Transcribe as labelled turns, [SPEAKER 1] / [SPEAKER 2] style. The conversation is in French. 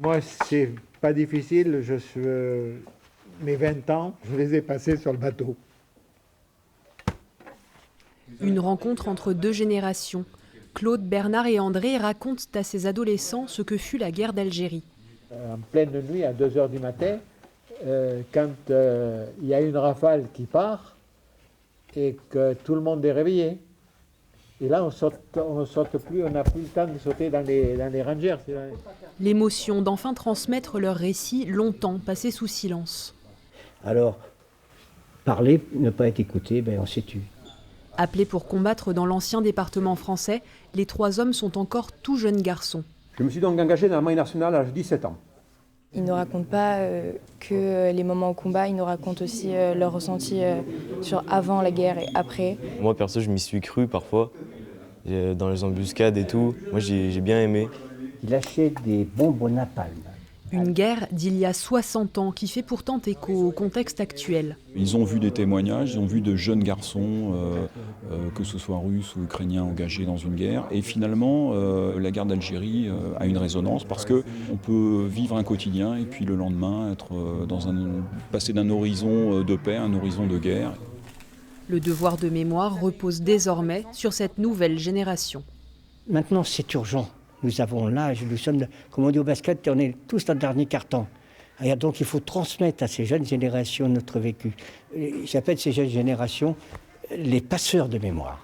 [SPEAKER 1] Moi, c'est pas difficile. Mes 20 ans, je les ai passés sur le bateau.
[SPEAKER 2] Une rencontre entre deux générations. Claude, Bernard et André racontent à ces adolescents ce que fut la guerre d'Algérie.
[SPEAKER 1] En pleine nuit, à 2 heures du matin, quand il y a une rafale qui part et que tout le monde est réveillé. Et là, on saute plus, on n'a plus le temps de sauter dans les rangers.
[SPEAKER 2] L'émotion d'enfin transmettre leur récit, longtemps passé sous silence.
[SPEAKER 3] Alors, parler, ne pas être écouté, on s'est tué.
[SPEAKER 2] Appelés pour combattre dans l'ancien département français, les 3 hommes sont encore tout jeunes garçons.
[SPEAKER 4] Je me suis donc engagé dans la Marine nationale à l'âge de 17 ans.
[SPEAKER 5] Ils ne racontent pas que les moments au combat, ils nous racontent aussi leur ressenti sur avant la guerre et après.
[SPEAKER 6] Moi perso, je m'y suis cru parfois, dans les embuscades et tout. Moi j'ai bien aimé.
[SPEAKER 3] Il lâchait des bombes au napalm.
[SPEAKER 2] Une guerre d'il y a 60 ans qui fait pourtant écho au contexte actuel.
[SPEAKER 7] Ils ont vu des témoignages, ils ont vu de jeunes garçons, que ce soit russes ou ukrainiens, engagés dans une guerre. Et finalement, la guerre d'Algérie a une résonance parce qu'on peut vivre un quotidien et puis le lendemain être passer d'un horizon de paix à un horizon de guerre.
[SPEAKER 2] Le devoir de mémoire repose désormais sur cette nouvelle génération.
[SPEAKER 3] Maintenant, c'est urgent. Nous avons l'âge, nous sommes, comme on dit au basket, on est tous dans le dernier carton. Et donc il faut transmettre à ces jeunes générations notre vécu. J'appelle ces jeunes générations les passeurs de mémoire.